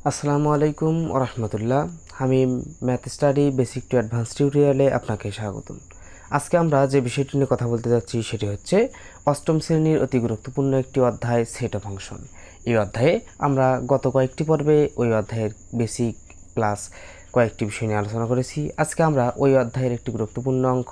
আসসালামু আলাইকুম ওরহমতুল্লাহ। আমি math study basic to advance টিউটোরিয়ালে আপনাকে স্বাগতম। আজকে আমরা যে বিষয়টি নিয়ে কথা বলতে যাচ্ছি সেটি হচ্ছে অষ্টম শ্রেণীর অতি গুরুত্বপূর্ণ একটি অধ্যায় সেট অফ ফাংশন। এই অধ্যায়ে আমরা গত কয়েকটি পর্বে ওই অধ্যায়ের বেসিক প্লাস কয়েকটি বিষয় নিয়ে আলোচনা করেছি। আজকে আমরা ওই অধ্যায়ের একটি গুরুত্বপূর্ণ অঙ্ক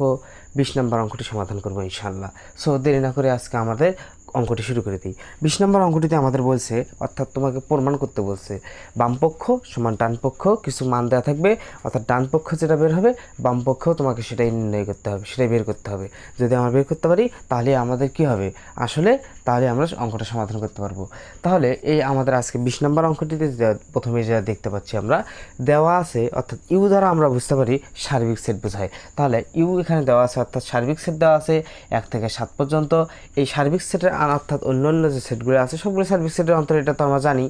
20 নম্বর অঙ্কটি সমাধান করব ইনশাআল্লাহ। সো দেরি না করে আজকে আমাদের অঙ্কটি শুরু করে দিই। 20 নম্বর অঙ্কটিতে আমাদের বলছে, অর্থাৎ তোমাকে প্রমাণ করতে বলছে বামপক্ষ সমান ডানপক্ষ কিছু মান দেওয়া থাকবে, অর্থাৎ ডানপক্ষ যেটা বের হবে বামপক্ষও তোমাকে সেটাই নির্ণয় করতে হবে, সেটাই বের করতে হবে। যদি আমরা বের করতে পারি তাহলে আমাদের কি হবে, তাহলে আমরা অঙ্কটা সমাধান করতে পারবো। তাহলে এই আমাদের আজকে 20 নম্বর অঙ্কটিতে প্রথমে যা দেখতে পাচ্ছি আমরা দেওয়া আছে, অর্থাৎ ইউ দ্বারা আমরা বুঝতে পারি সার্বিক সেট বোঝায়। তাহলে ইউ এখানে দেওয়া আছে, অর্থাৎ সার্বিক সেট দেওয়া আছে 1 থেকে 7 পর্যন্ত। এই সার্বিক সেটের অর্থাৎ অন্যান্য যে সেটগুলো আছে সবগুলো সার্বিক সেটের অন্তর, এটা তো আমরা জানি।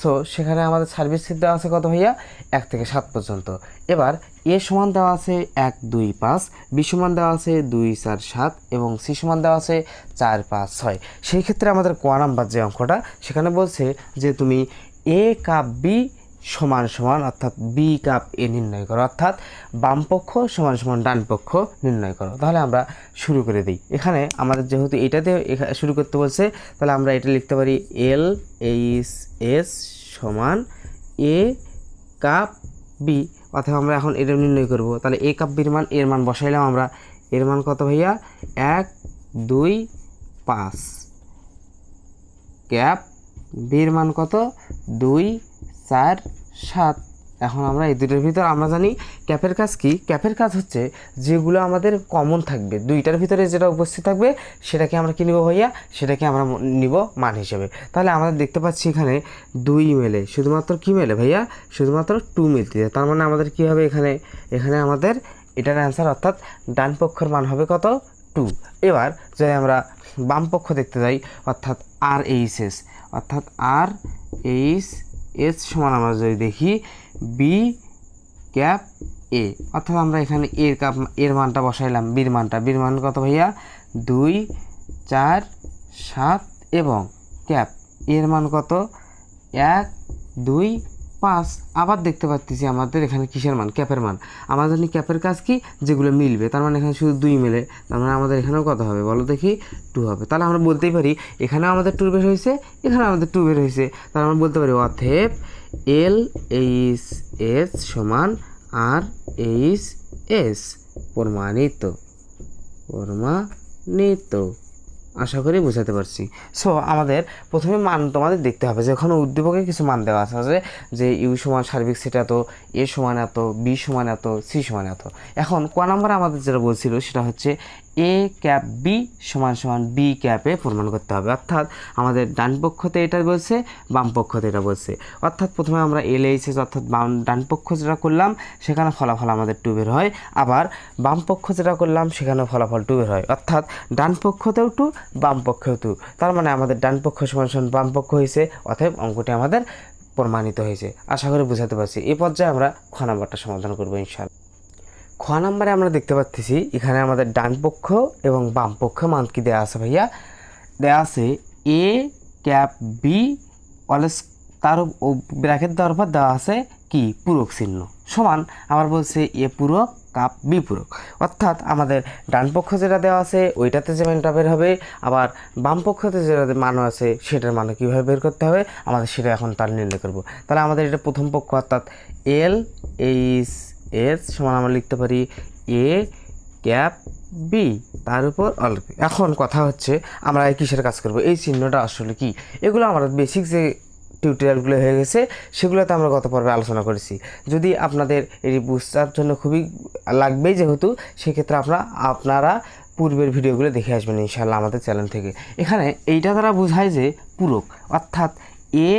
সো সেখানে আমাদের সার্বিক সেট দেওয়া আছে কত ভাইয়া, 1 থেকে 7 পর্যন্ত। এবার এ সমান দেওয়া আছে 1 2 5, বি সমান দেওয়া আছে 2 4 7 এবং সি সমান দেওয়া আছে 4 5 6। সেই ক্ষেত্রে আমাদের ক নাম্বার যে অঙ্কটা, সেখানে বলছে যে তুমি এ কাপ বি সমান সমান অর্থাৎ বি কাপ এ নির্ণয় করো, অর্থাৎ বামপক্ষ সমান সমান ডান পক্ষ নির্ণয় করো। তাহলে আমরা শুরু করে দিই। এখানে আমাদের যেহেতু এটাতে শুরু করতে বলছে, তাহলে আমরা এটা লিখতে পারি এল এইচ এস সমান এ কাপ বি, অথবা আমরা এখন এটা নির্ণয় করব। তাহলে এ কাপ বির মান, এর মান বসাইলাম আমরা। এর মান কত ভাইয়া, 1 2 5, ক্যাপ বির মান কত 2 4 7। এখন আমরা এই দুটোর ভিতর আমরা জানি ক্যাপের কাজ কি, ক্যাপের কাজ হচ্ছে যেগুলো আমাদের কমন থাকবে, দুইটার ভিতরে যেটা উপস্থিত থাকবে সেটাকে আমরা কী নিব ভাইয়া, সেটাকে আমরা নিব মান হিসেবে। তাহলে আমাদের দেখতে পাচ্ছি এখানে 2 মেলে, শুধুমাত্র কি মেলে ভাইয়া, শুধুমাত্র 2 মিলতে। তার মানে আমাদের কি হবে, এখানে আমাদের এটার অ্যান্সার, অর্থাৎ ডান পক্ষের মান হবে কত 2। এবার যদি আমরা বাম পক্ষ দেখতে যাই, অর্থাৎ আর এইচ এস, অর্থাৎ আর এইচ এস সমান আমরা যদি দেখি বি ক্যাপ এ, অর্থাৎ আমরা এখানে এর মানটা বসাইলাম, বির মান কত ভাইয়া 2 4 7 এবং ক্যাপ এর মান কত 1 2 5। আবার দেখতে পাচ্ছি আমাদের এখানে কিসের মান, ক্যাপের মান। আমাদের জানি ক্যাপের কাজ কি, যেগুলো মিলবে, তার মানে এখানে শুধু 2 মেলে, তার মানে আমাদের এখানেও কত হবে বলো দেখি, 2 হবে। তাহলে আমরা বলতেই পারি এখানেও আমাদের 2 বের হয়েছে, এখানে আমাদের 2 বের হয়েছে। তাহলে আমরা বলতে পারি অতএব এল এইচ এস সমান আর এইচ এস প্রমাণিত। আশা করি বোঝাতে পারছি। সো আমাদের প্রথমে মান তোমাদের দেখতে হবে, যে ওখানে উদ্দীপকে কিছু মান দেওয়া আছে যে ইউ সমান সার্বিক সেট এত, এ সমান এত, বি সমান এত, সি সমান এত। এখন ক নাম্বারে আমাদের যেটা বলছিল সেটা হচ্ছে এ ক্যাপ বি সমান সমান বি ক্যাপে প্রমাণ করতে হবে, অর্থাৎ আমাদের ডান পক্ষতে এটা বলছে, বাম পক্ষতে এটা বলছে। অর্থাৎ প্রথমে আমরা এল এইচ এস, অর্থাৎ ডান পক্ষ যেটা করলাম সেখানে ফলাফল আমাদের 2 বের হয়, আবার বাম পক্ষ যেটা করলাম সেখানেও ফলাফল 2 বের হয়, অর্থাৎ ডান পক্ষতেও 2 বাম পক্ষেও 2। তার মানে আমাদের ডান পক্ষ সমান সমান বাম পক্ষ হয়েছে, অতএব অঙ্কটি আমাদের প্রমাণিত হয়েছে। আশা করি বোঝাতে পারছি। এই পর্যায়ে আমরা খ নাম্বারটা সমাধান করবো ইনশাআল্লাহ। খ নাম্বারে আমরা দেখতে পাচ্ছি এখানে আমাদের ডান পক্ষ এবং বাম পক্ষ মান কি দেওয়া আছে ভাইয়া, দেওয়া আছে এ ক্যাপ বি অলস, তার ব্র্যাকেট দেওয়ার পর দেওয়া আছে কি পূরক চিহ্ন সমান, আবার বলছে এ পূরক কাপ বি পূরক। অর্থাৎ আমাদের ডান পক্ষ যেটা দেওয়া আছে ওইটাতে যে মানটা বের হবে, আবার বাম পক্ষতে যেটা মান আছে সেটার মানে কীভাবে বের করতে হবে আমাদের সেটা এখন তার নির্ণয় করব। তাহলে আমাদের এটা প্রথম পক্ষ, অর্থাৎ এল এইচ এস সমান আমরা লিখতে পারি এ ক্যাপ বি তার উপর অল। এখন কথা হচ্ছে আমরা কিসের কাজ করব, এই চিহ্নটা আসলে কি, এগুলো আমরা বেসিক যে টিউটোরিয়ালগুলো হয়ে গেছে সেগুলোতে আমরা গত পর্বে আলোচনা করেছি। যদি আপনাদের এটি বুঝার জন্য খুবই লাগবেই যেহেতু, সেক্ষেত্রে আপনারা পূর্বের ভিডিওগুলো দেখে আসবেন ইনশাআল্লাহ আমাদের চ্যানেল থেকে। এখানে এইটা দ্বারা বোঝায় যে পূরক, অর্থাৎ এ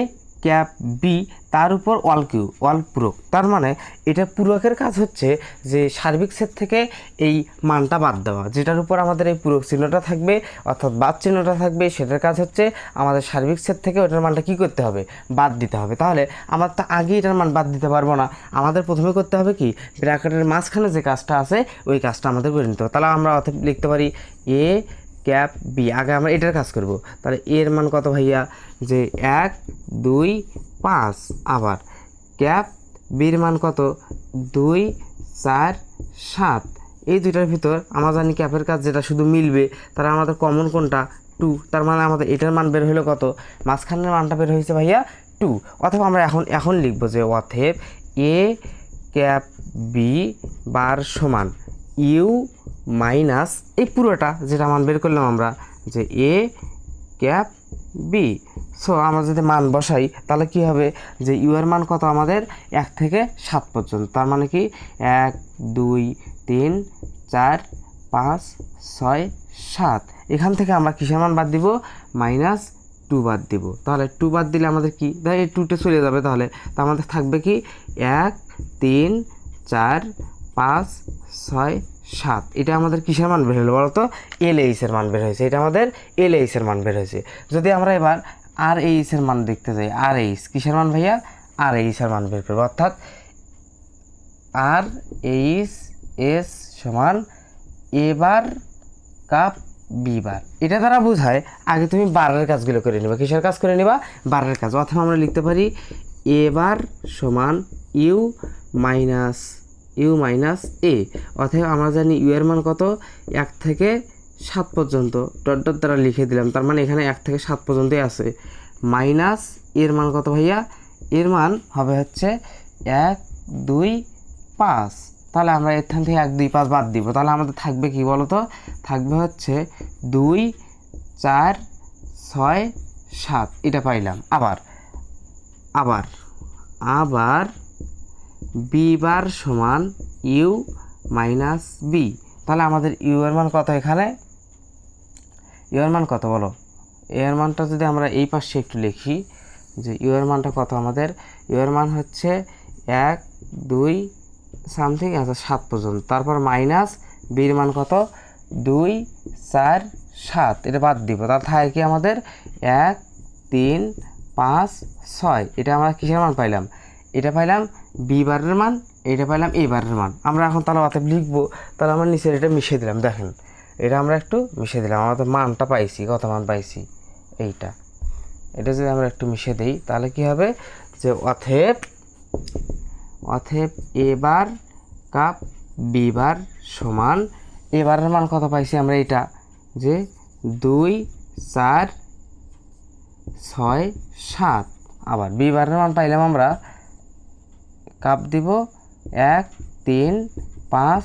ক্যাপ বি তার উপর অল পূরক। তার মানে এটা পূরকের কাজ হচ্ছে যে সার্বিক সেট থেকে এই মানটা বাদ দেওয়া, যেটার উপর আমাদের এই পূরক চিহ্নটা থাকবে অর্থাৎ বাদ চিহ্নটা থাকবে, সেটার কাজ হচ্ছে আমাদের সার্বিক সেট থেকে ওটার মানটা কী করতে হবে, বাদ দিতে হবে। তাহলে আমরা তো আগে এটার মান বাদ দিতে পারবো না, আমাদের প্রথমে করতে হবে কি ব্র্যাকেটের মাঝখানে যে কাজটা আছে ওই কাজটা আমাদের করে নিতে হবে। তাহলে আমরা অর্থাৎ লিখতে পারি এ ক্যাপ বি, আগে আমরা এটার কাজ করব। তাহলে এর মান কত ভাইয়া, যে 1 2 5, আবার ক্যাপ বির মান কত 2 4 7, এই দুইটার ভিতর আমরা জানি ক্যাপের কাজ যেটা শুধু মিলবে, তারা আমাদের কমন কোনটা 2, তার মানে আমাদের এটার মান বের হলো কত, মাঝখানের মানটা বের হয়েছে ভাইয়া 2। অথবা আমরা এখন লিখবো যে অতএব এ ক্যাপ বি বার সমান ইউ মাইনাস এই পুরোটা যেটা মান বের করলাম আমরা যে এ ক্যাপ বি। সো আমরা যদি মান বসাই তাহলে কি হবে যে ইউ এর মান কত আমাদের 1 থেকে 7 পর্যন্ত, তার মানে কি 1 2 3 4 5 6 7, এখান থেকে আমরা কিসের মান বাদ দিব -2 বাদ দিব। তাহলে 2 বাদ দিলে আমাদের কি ধর এই 2টা চলে যাবে, তাহলে তা আমাদের থাকবে কি 1 3 4 5 6 7, এটা আমাদের কিসের মান বের হলো বলো তো, LH এর মান বের হয়েছে, এটা আমাদের LH এর মান বের হয়েছে। যদি আমরা এবার RH এর মান দেখতে যাই, RH কিসের মান ভাইয়া, RH এর মান বের করবো, অর্থাৎ RHS সমান এ বার কাপ বি বার। এটা দ্বারা বোঝায় আগে তুমি বারের কাজগুলো করে নিবা, কিসের কাজ করে নিবা, বারের কাজ। অথবা আমরা লিখতে পারি এ বার সমান ইউ মাইনাস এ, অথবা আমরা জানি ইউ এর মান কত 1 থেকে 7 পর্যন্ত, ডট ডট দ্বারা লিখে দিলাম, তার মানে এখানে 1 থেকে 7 পর্যন্তই আছে। মাইনাস এর মান কত ভাইয়া, এর মান হবে হচ্ছে 1 2 5, তাহলে আমরা এখান থেকে 1 2 5 বাদ দিব, তাহলে আমাদের থাকবে কি বলো তো, থাকবে হচ্ছে 2 4 6 7, এটা পাইলাম। আবার বি বার সমান ইউ মাইনাস বি, তাহলে আমাদের ইউ এর মান কত, এখানে ইউ এর মান কত বলো, এর মানটা যদি আমরা এই পাশে একটু লিখি যে ইউ এর মানটা কত আমাদের, ইউ এর মান হচ্ছে 1 2 সামথিং আচ্ছা 7 পর্যন্ত, তারপর মাইনাস বির মান কত 2 4 7, এটা বাদ দিব, তার থাকে কি আমাদের 1 3 5 6, এটা আমরা কিসের মান পাইলাম, এটা পাইলাম বি বারের মান, এটা পাইলাম এ বারের মান। আমরা এখন তাহলে অতএব লিখবো, তাহলে আমরা নিচে এটা মিশিয়ে দিলাম, দেখেন এটা আমরা একটু মিশিয়ে দিলাম, আমাদের মানটা পাইছি, কত মান পাইছি এইটা, এটা যদি আমরা একটু মিশিয়ে দিই তাহলে কি হবে যে অতএব এ বার কাপ বি বার সমান এবারের মান কত পাইছি আমরা, এটা যে 2 4 6 7, আবার বি বারের মান পাইলাম আমরা, কাপ দিব 1 3 5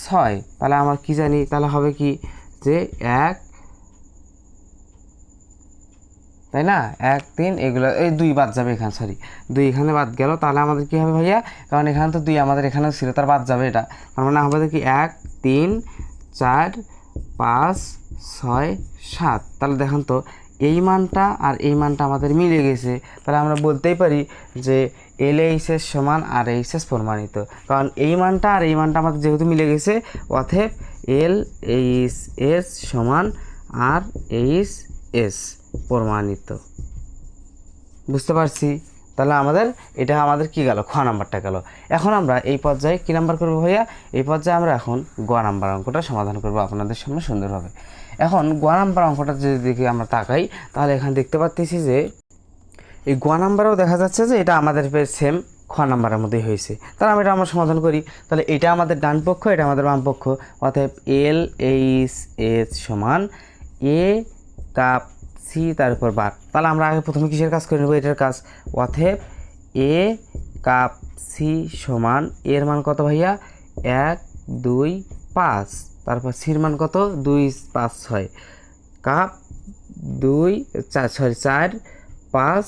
6, তাহলে আমরা কি জানি, তাহলে হবে কি যে 1, তাই না 1 3, এগুলো এই 2 বাদ যাবে এখানে, সরি 2 এখানে বাদ গেল, তাহলে আমাদের কি হবে ভাইয়া, কারণ এখানে তো 2 আমাদের এখানেও ছিল, তার বাদ যাবে এটা, তার মানে আমাদের কি 1 3 4 5 6 7, তাহলে দেখেন তো এই মানটা আর এই মানটা আমাদের মিলে গেছে, তাহলে আমরা বলতেই পারি যে LHS সমান RHS প্রমাণিত, কারণ এই মানটা আর এই মানটা আমাদের যেহেতু মিলে গেছে, অতএব LHS সমান RHS প্রমাণিত। বুঝতে পারছি, তাহলে এটা আমাদের কি গেল, খ নাম্বারটা গেল। এখন আমরা এই পর্যায়ে কি নাম্বার করবো ভাইয়া, এই পর্যায়ে আমরা এখন গ নাম্বার অঙ্কটা সমাধান করব আপনাদের সামনে সুন্দরভাবে। এখন গ নাম্বার অঙ্কটা যদি দিকে আমরা তাকাই তাহলে এখানে দেখতে পাচ্ছি যে এই গ নাম্বারেও দেখা যাচ্ছে যে এটা আমাদের সেম খ নাম্বারের মধ্যেই হয়েছে, তাহলে আমরা এটা আমরা সমাধান করি। তাহলে এটা আমাদের ডান পক্ষ, এটা আমাদের বাম পক্ষ, অতএব LHS সমান এ কাপ সি তারপর বার। তাহলে আমরা আগে প্রথমে কিসের কাজ করে নেব, এটার কাজ। অতএব এ কাপ সি সমান এর মান কত ভাইয়া 1 2 5, তারপর সির মান কত 2 5 6, কাপ 2 4 5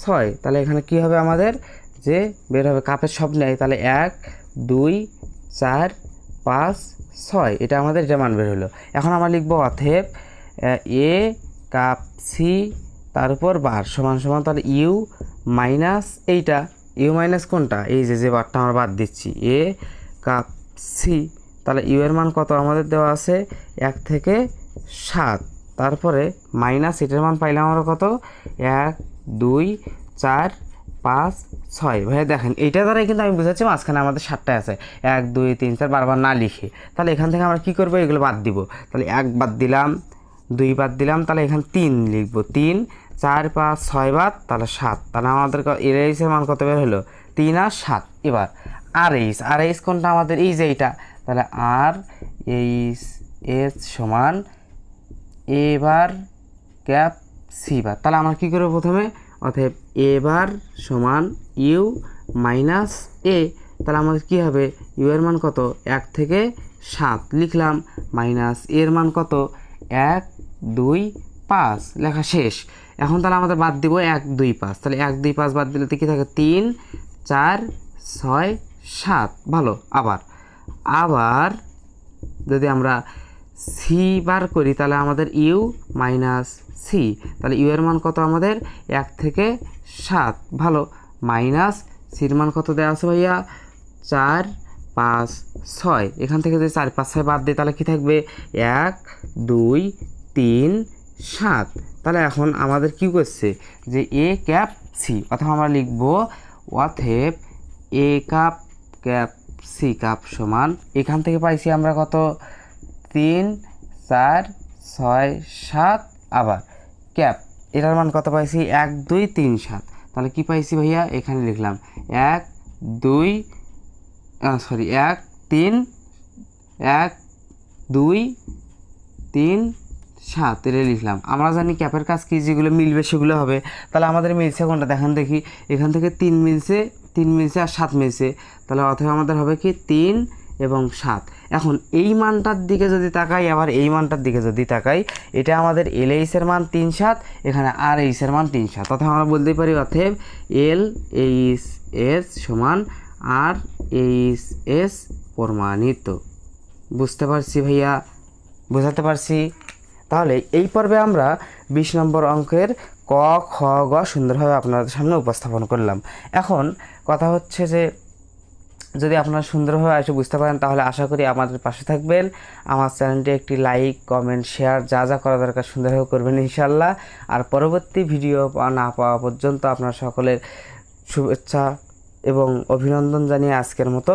6, তাহলে এখানে কি হবে আমাদের যে বের হবে কাপের সব নেয়, তাহলে 1 2 4 5 6, এটা আমাদের এটা মান বের হলো। এখন আমরা লিখবো অতএব এ কাপ সি তার উপর বার সমান সমান, তাহলে ইউ মাইনাস এইটা, ইউ মাইনাস কোনটা, এই যে বারটা আমরা বাদ দিচ্ছি, এ কাপ সি, তাহলে ইউ এর মান কত আমাদের দেওয়া আছে 1 থেকে 7, তারপরে মাইনাস এটার মান পাইলাম আমরা কত 1 2 4 5 6। ভাইয়া দেখেন এইটা দ্বারাই কিন্তু আমি বুঝাচ্ছি মাঝখানে আমাদের 7টা আছে, 1 2 3 4 বারবার না লিখে। তাহলে এখান থেকে আমরা কি করবো, এগুলো বাদ দিব, তাহলে 1 বাদ দিলাম 2 বাদ দিলাম, তাহলে এখানে 3 লিখবো, 3 4 5 6 বাদ তাহলে 7, তাহলে আমাদের এর এইচের মান কত বের হলো 3 আর 7। এবার আর এইচ কোনটা আমাদের এই যে এইটা, তাহলে আর এইচ সমান এ বার ক্যাপ সি বার। তাহলে আমরা কী করবো প্রথমে, অতএব এ বার সমান ইউ মাইনাস এ। তাহলে আমাদের কী হবে, ইউ এর মান কত 1 থেকে 7 লিখলাম, মাইনাস এর মান কত 1 2 5 লেখা শেষ। এখন তাহলে আমাদের বাদ দিব 1 2 5, তাহলে 1 2 5 বাদ দিলে তো কী থাকে 3 4 6 7। ভালো, আবার যদি আমরা সি বার করি তাহলে আমাদের ইউ মাইনাস সি, তাহলে ইউ এর মান কত আমাদের 1 থেকে 7। ভালো, মাইনাস সির মান কত দেওয়া আছে ভাইয়া 4 5 6। এখান থেকে যদি 4 5 6 বাদ দিই তাহলে কী থাকবে 1 2 3 7। তাহলে এখন আমাদের কী করছে যে এ ক্যাপ সি, অথবা আমরা লিখব অতএব এ কাপ ক্যাপ সি কাপ সমান, এখান থেকে পাইছি আমরা কত 3 4 6 7, আবার ক্যাপ এটার মান কত পাইছি 1 2 3 7। তাহলে কি পাইছি ভাইয়া, এখানে লিখলাম 1 2 1 3 1 2 3 7 এটা লিখলাম। আমরা জানি ক্যাপের কাজ কি, যেগুলো মিলবে সেগুলো হবে। তাহলে আমাদের মিলছে কোনটা দেখেন দেখি, এখান থেকে 3 মিলছে আর 7 মিলছে, তাহলে অথবা আমাদের হবে কি 3 এবং 7। এখন এই মানটার দিকে যদি তাকাই, আবার এই মানটার দিকে যদি তাকাই, এটা আমাদের এল এইচের মান 3 7, এখানে আর এইচের মান 3 7, অথবা আমরা বলতেই পারি অতএব এল এইচ এস সমান আর এইচ এস প্রমাণিত। বুঝতে পারছি ভাইয়া, বোঝাতে পারছি? তাহলে এই পর্বে আমরা 20 নম্বর অঙ্কের ক খ গ সুন্দরভাবে আপনাদের সামনে উপস্থাপন করলাম। এখন কথা হচ্ছে যে যদি আপনারা সুন্দরভাবে এসে বুঝতে পারেন তাহলে আশা করি আমাদের পাশে থাকবেন। আমার চ্যানেলটি একটি লাইক কমেন্ট শেয়ার যা করা দরকার সুন্দরভাবে করবেন ইনশাল্লাহ। আর পরবর্তী ভিডিও না পাওয়া পর্যন্ত আপনার সকলের শুভেচ্ছা এবং অভিনন্দন জানিয়ে আজকের মতো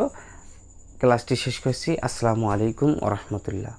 ক্লাসটি শেষ করছি। আসসালামু আলাইকুম ওয়া রাহমাতুল্লাহ।